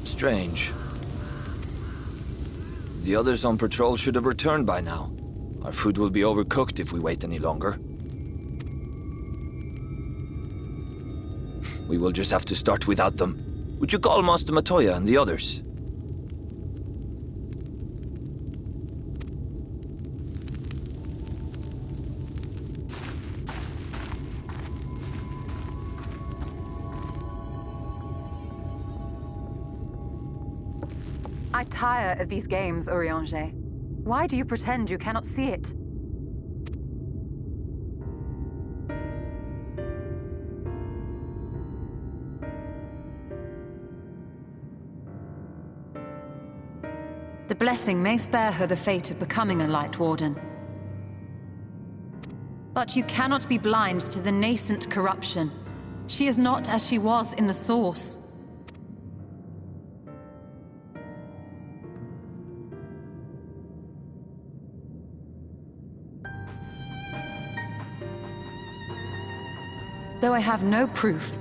Strange. The others on patrol should have returned by now. Our food will be overcooked if we wait any longer. We will just have to start without them. Would you call Master Matoya and the others? I tire of these games, Urianger. Why do you pretend you cannot see it? The blessing may spare her the fate of becoming a Light Warden. But you cannot be blind to the nascent corruption. She is not as she was in the Source. Though I have no proof,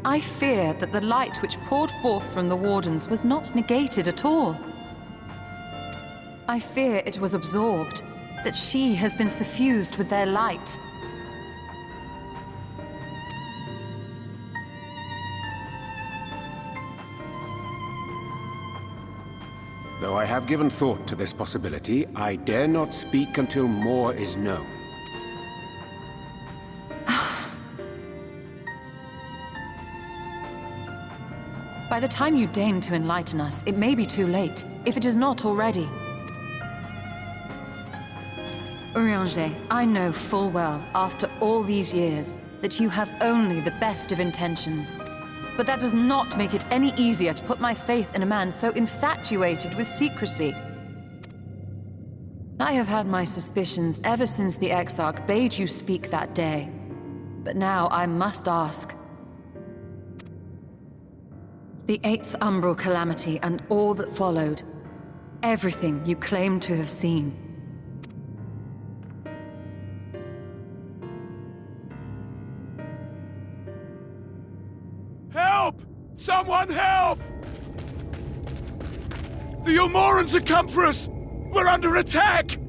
I fear that the light which poured forth from the Wardens was not negated at all. I fear it was absorbed, that she has been suffused with their light. Though I have given thought to this possibility, I dare not speak until more is known. By the time you deign to enlighten us, it may be too late, if it is not already. Urianger, I know full well, after all these years, that you have only the best of intentions. But that does not make it any easier to put my faith in a man so infatuated with secrecy. I have had my suspicions ever since the Exarch bade you speak that day. But now I must ask. The 8th Umbral Calamity and all that followed. Everything you claim to have seen. Help! Someone help! The Ilmorans have come for us! We're under attack!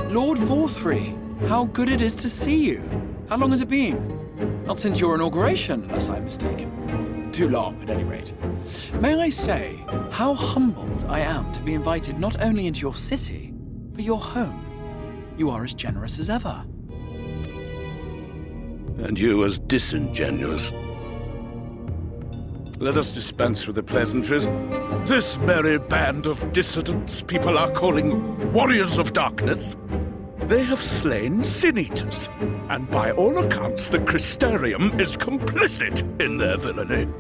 Lord Vorthry, how good it is to see you. How long has it been? Not since your inauguration, unless I'm mistaken. Too long, at any rate. May I say how humbled I am to be invited not only into your city, but your home. You are as generous as ever. And you as disingenuous. Let us dispense with the pleasantries. This merry band of dissidents people are calling Warriors of Darkness. They have slain Sin-Eaters, and by all accounts the Crystarium is complicit in their villainy.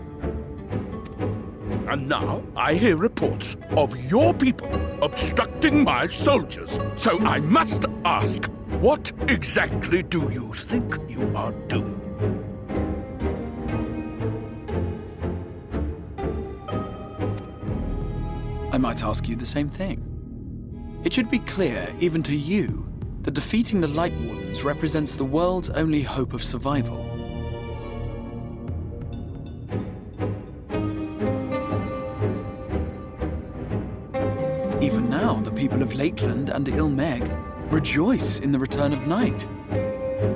And now I hear reports of your people obstructing my soldiers, so I must ask, what exactly do you think you are doing? I might ask you the same thing. It should be clear, even to you, that defeating the Light Wardens represents the world's only hope of survival. Even now, the people of Lakeland and Ilmeg rejoice in the return of night.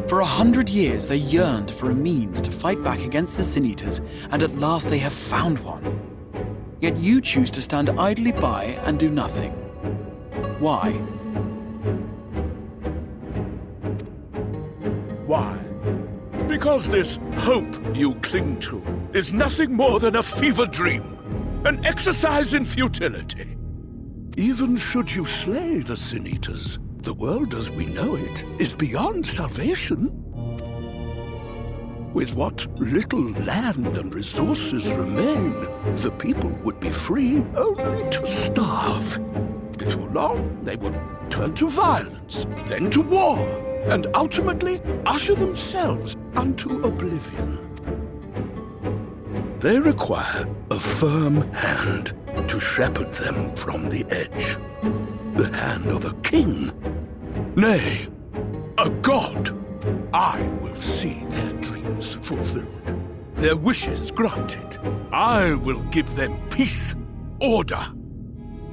For 100 years, they yearned for a means to fight back against the Sin-Eaters, and at last they have found one. Yet you choose to stand idly by and do nothing. Why? Because this hope you cling to is nothing more than a fever dream, an exercise in futility. Even should you slay the Sin Eaters, the world as we know it is beyond salvation. With what little land and resources remain, the people would be free only to starve. Before long, they would turn to violence, then to war, and ultimately usher themselves unto oblivion. They require a firm hand to shepherd them from the edge. The hand of a king, nay, a god. I will see their dreams fulfilled, their wishes granted. I will give them peace, order,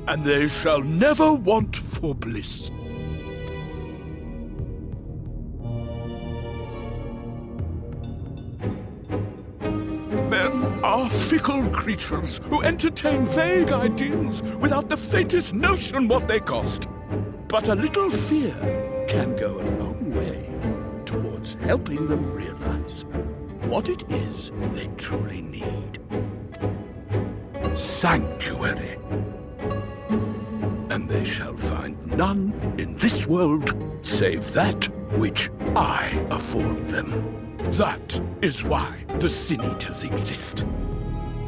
and they shall never want for bliss. Men are fickle creatures who entertain vague ideals without the faintest notion what they cost. But a little fear can go a long way towards helping them realize what it is they truly need. Sanctuary. And they shall find none in this world save that which I afford them. That is why the Sin Eaters exist.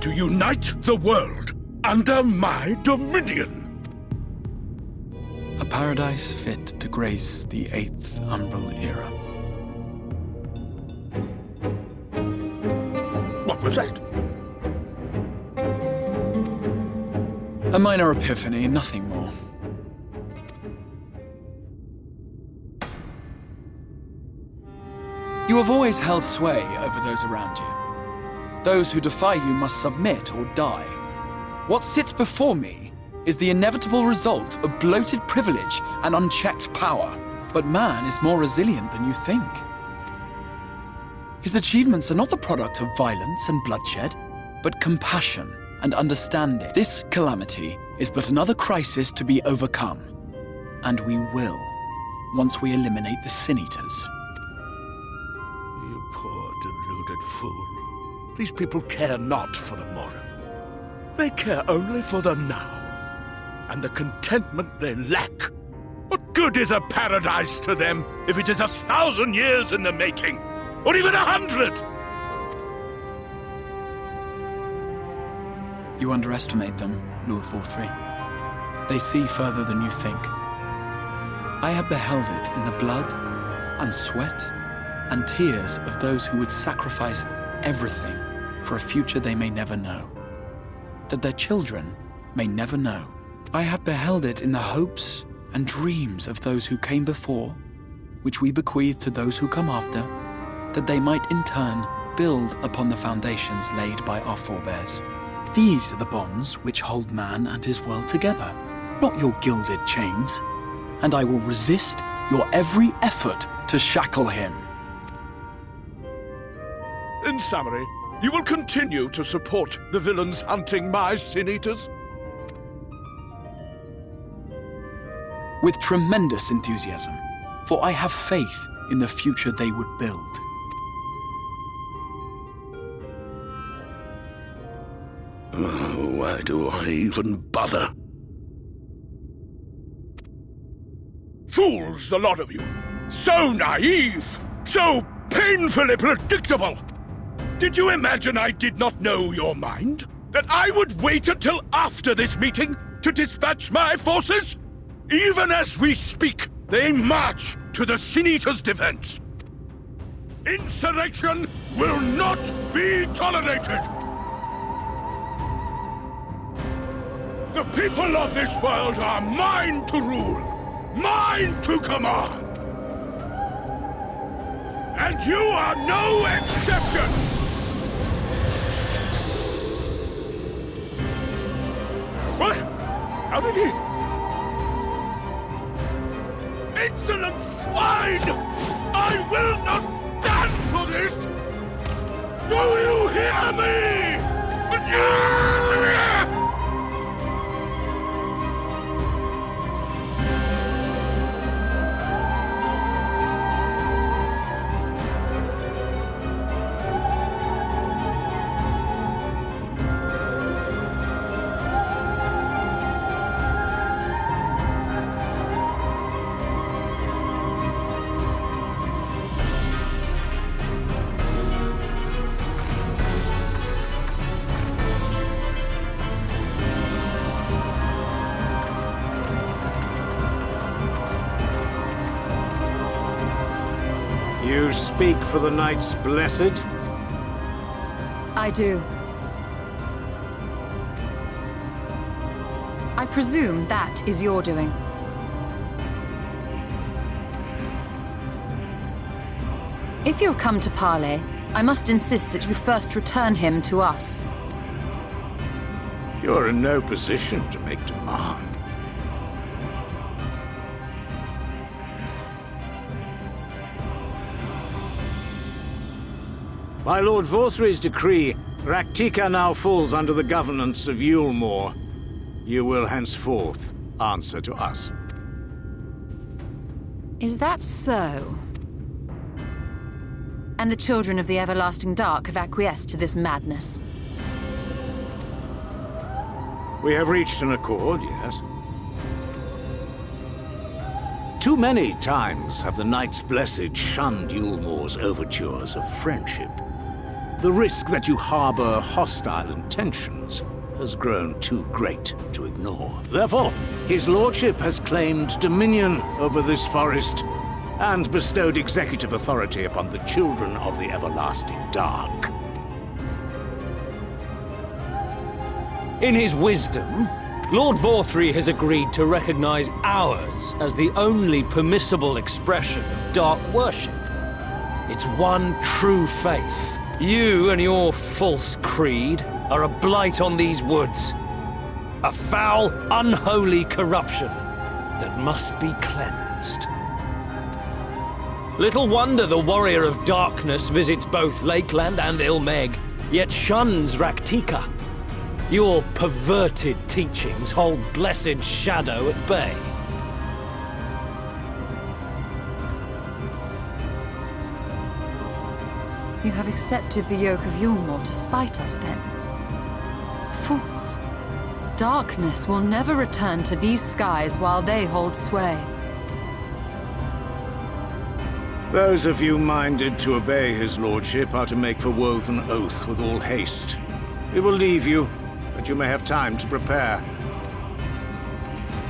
To unite the world under my dominion. A paradise fit to grace the 8th Umbral era. What was that? A minor epiphany, nothing more. You have always held sway over those around you. Those who defy you must submit or die. What sits before me is the inevitable result of bloated privilege and unchecked power. But man is more resilient than you think. His achievements are not the product of violence and bloodshed, but compassion and understanding. This calamity is but another crisis to be overcome. And we will, once we eliminate the Sin Eaters. You poor deluded fool. These people care not for the morrow. They care only for the now, and the contentment they lack. What good is a paradise to them if it is 1,000 years in the making, or even 100? You underestimate them, Lord Thorthry. They see further than you think. I have beheld it in the blood and sweat and tears of those who would sacrifice everything for a future they may never know, that their children may never know. I have beheld it in the hopes and dreams of those who came before, which we bequeath to those who come after, that they might in turn build upon the foundations laid by our forebears. These are the bonds which hold man and his world together, not your gilded chains, and I will resist your every effort to shackle him. In summary, you will continue to support the villains hunting my Sin Eaters? With tremendous enthusiasm, for I have faith in the future they would build. Oh, why do I even bother? Fools, the lot of you! So naive! So painfully predictable! Did you imagine I did not know your mind? That I would wait until after this meeting to dispatch my forces? Even as we speak, they march to the Sin Eaters' defense. Insurrection will not be tolerated! The people of this world are mine to rule, mine to command. And you are no exception! What? How did he... Insolent swine! I will not stand for this! Do you hear me? You speak for the Knights Blessed? I do. I presume that is your doing. If you've come to parley, I must insist that you first return him to us. You're in no position to make demand. By Lord Vorthry's decree, Raktika now falls under the governance of Yulmore. You will henceforth answer to us. Is that so? And the children of the Everlasting Dark have acquiesced to this madness? We have reached an accord, yes. Too many times have the Knights Blessed shunned Yulmore's overtures of friendship. The risk that you harbor hostile intentions has grown too great to ignore. Therefore, his lordship has claimed dominion over this forest and bestowed executive authority upon the children of the Everlasting Dark. In his wisdom, Lord Vorthry has agreed to recognize ours as the only permissible expression of dark worship. It's one true faith. You and your false creed are a blight on these woods. A foul, unholy corruption that must be cleansed. Little wonder the Warrior of Darkness visits both Lakeland and Ilmeg, yet shuns Raktika. Your perverted teachings hold blessed Shadow at bay. You have accepted the yoke of Yulmore to spite us, then? Fools! Darkness will never return to these skies while they hold sway. Those of you minded to obey his lordship are to make for Woven Oath with all haste. We will leave you, but you may have time to prepare.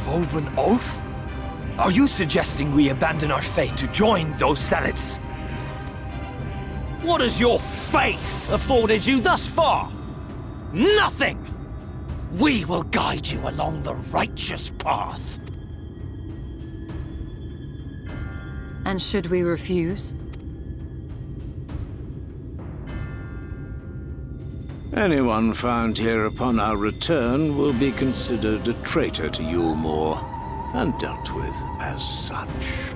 Woven Oath? Are you suggesting we abandon our faith to join those zealots? What has your faith afforded you thus far? Nothing! We will guide you along the righteous path. And should we refuse? Anyone found here upon our return will be considered a traitor to Yulmore, and dealt with as such.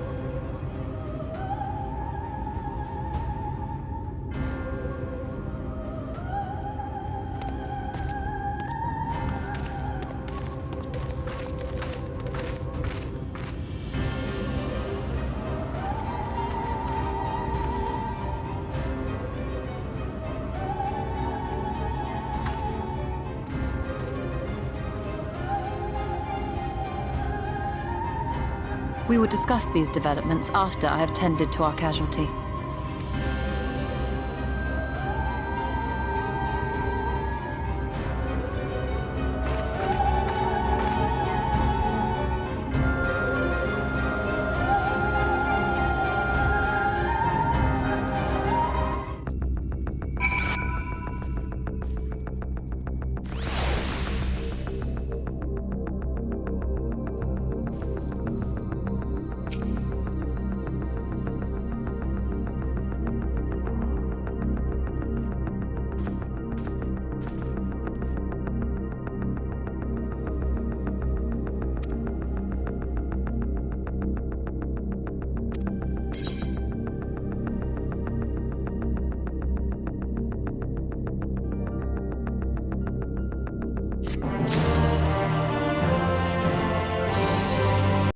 We will discuss these developments after I have tended to our casualty.